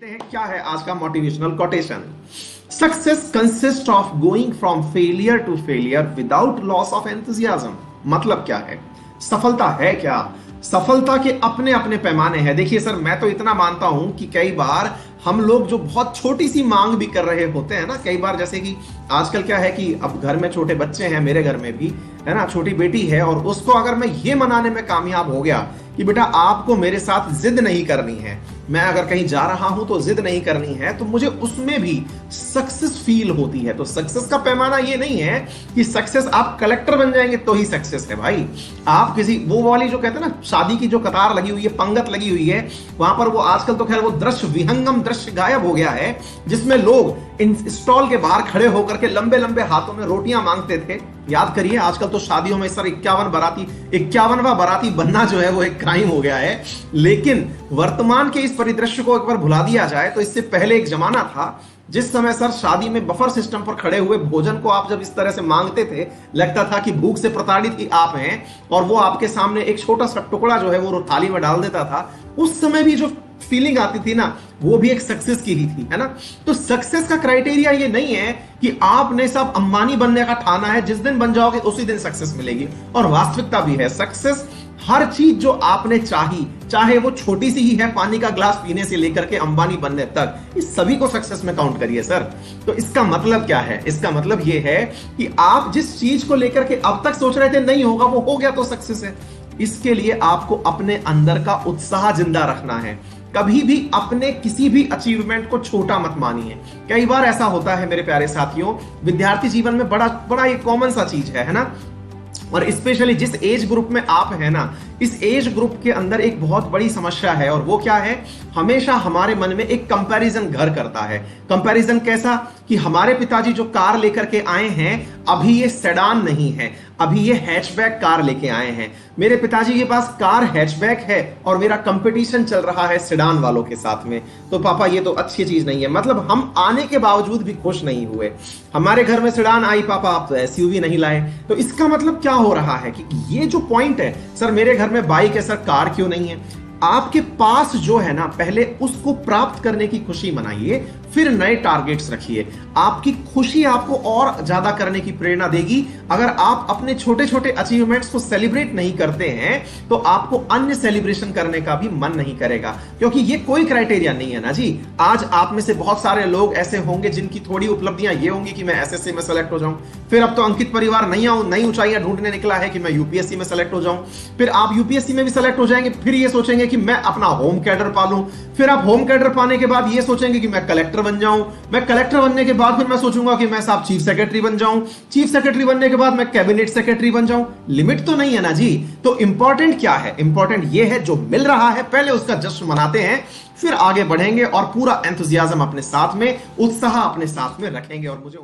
देखते हैं क्या है आज का motivational quotation. Success consist of going from failure to failure without loss of enthusiasm. मतलब क्या है, सफलता है क्या? सफलता के अपने अपने पैमाने हैं। देखिए सर, मैं तो इतना मानता हूं कि कई बार हम लोग जो बहुत छोटी सी मांग भी कर रहे होते हैं ना, कई बार जैसे कि आजकल क्या है कि अब घर में छोटे बच्चे हैं, मेरे घर में भी है ना, छोटी बेटी है, और उसको अगर मैं ये मनाने में कामयाब हो गया कि बेटा आपको मेरे साथ जिद नहीं करनी है, मैं अगर कहीं जा रहा हूं तो जिद नहीं करनी है, तो मुझे उसमें भी सक्सेस फील होती है। तो सक्सेस का पैमाना ये नहीं है कि सक्सेस आप कलेक्टर बन जाएंगे तो ही सक्सेस है भाई। आप किसी वो वाली जो कहते हैं ना, शादी की जो कतार लगी हुई है, पंगत लगी हुई है, वहां पर वो आजकल तो खैर वो दृश्य, विहंगम दृश्य गायब हो गया है, जिसमें लोग इन स्टॉल के बाहर खड़े होकर के लंबे लंबे हाथों में रोटियां मांगते थे। याद करिए, आजकल तो शादियों में सर 51वां बाराती बनना जो है वो एक क्राइम हो गया है। लेकिन वर्तमान के इस परिदृश्य को एक बार भुला दिया जाए तो इससे पहले एक जमाना था जिस समय सर शादी में बफर सिस्टम पर खड़े हुए भोजन को आप जब इस तरह से मांगते थे, लगता था कि भूख से प्रताड़ित ही आप हैं, और वो आपके सामने एक छोटा सा टुकड़ा जो है वो थाली में डाल देता था। उस समय भी जो फीलिंग आती थी ना, वो भी एक सक्सेस की ही थी, है ना। तो सक्सेस का क्राइटेरिया ये नहीं है कि आपने सब अंबानी बनने का ठाना है, जिस दिन बन जाओगे उसी दिन सक्सेस मिलेगी। और वास्तविकता भी है, सक्सेस हर चीज जो आपने चाही, चाहे वो छोटी सी ही है, पानी का ग्लास पीने से लेकर के अंबानी बनने तक, इस सभी को सक्सेस में काउंट करिए सर। तो इसका मतलब क्या है? इसका मतलब ये है कि आप जिस चीज को लेकर के अब तक सोच रहे थे नहीं होगा, वो हो गया तो सक्सेस है। इसके लिए आपको अपने अंदर का उत्साह जिंदा रखना है। कभी भी अपने किसी भी अचीवमेंट को छोटा मत मानिए। कई बार ऐसा होता है मेरे प्यारे साथियों, विद्यार्थी जीवन में बड़ा एक कॉमन सा चीज है ना, और स्पेशली जिस एज ग्रुप में आप है ना, इस एज ग्रुप के अंदर एक बहुत बड़ी समस्या है, और वो क्या है, हमेशा हमारे मन में एक कंपैरिजन घर करता है। कंपैरिजन कैसा कि हमारे पिताजी जो कार लेकर के आए हैं, अभी ये सेडान नहीं है, अभी ये हैचबैक कार लेके आए हैं। मेरे पिताजी के पास कार हैचबैक है और मेरा कंपटीशन चल रहा है सेडान वालों के साथ में, तो पापा ये तो अच्छी चीज नहीं है। मतलब हम आने के बावजूद भी खुश नहीं हुए। हमारे घर में सेडान आई, पापा आप तो एसयूवी नहीं लाए। तो इसका मतलब क्या हो रहा है कि ये जो पॉइंट है, सर मेरे घर में बाइक है, सर कार क्यों नहीं है? आपके पास जो है ना, पहले उसको प्राप्त करने की खुशी मनाइए, फिर नए टारगेट्स रखिए। आपकी खुशी आपको और ज्यादा करने की प्रेरणा देगी। अगर आप अपने छोटे छोटे अचीवमेंट्स को सेलिब्रेट नहीं करते हैं तो आपको अन्य सेलिब्रेशन करने का भी मन नहीं करेगा, क्योंकि ये कोई क्राइटेरिया नहीं है ना जी। आज आप में से बहुत सारे लोग ऐसे होंगे जिनकी थोड़ी उपलब्धियां ये होंगी कि मैं एसएससी में सेलेक्ट हो जाऊं, फिर अब तो अंकित परिवार नई ऊंचाइयां ढूंढने निकला है कि मैं यूपीएससी में सेलेक्ट हो जाऊं, फिर आप यूपीएससी में भी सेलेक्ट हो जाएंगे, फिर ये सोचेंगे कि मैं अपना होम कैडर पालूं, फिर आप होम कैडर पाने के बाद ये सोचेंगे कि मैं कलेक्टर बन जाऊं, मैं कलेक्टर बनने के बाद फिर मैं सोचूंगा कि मैं साहब चीफ सेक्रेटरी बन जाऊं, चीफ सेक्रेटरी बनने के बाद मैं कैबिनेट सेक्रेटरी बन जाऊं। लिमिट तो नहीं है ना जी। तो इंपॉर्टेंट क्या है? इंपॉर्टेंट ये है जो मिल रहा है पहले उसका जश्न मनाते हैं, फिर आगे बढ़ेंगे और पूरा एंथुसियाज्म अपने साथ में, उत्साह अपने साथ में रखेंगे। और मुझे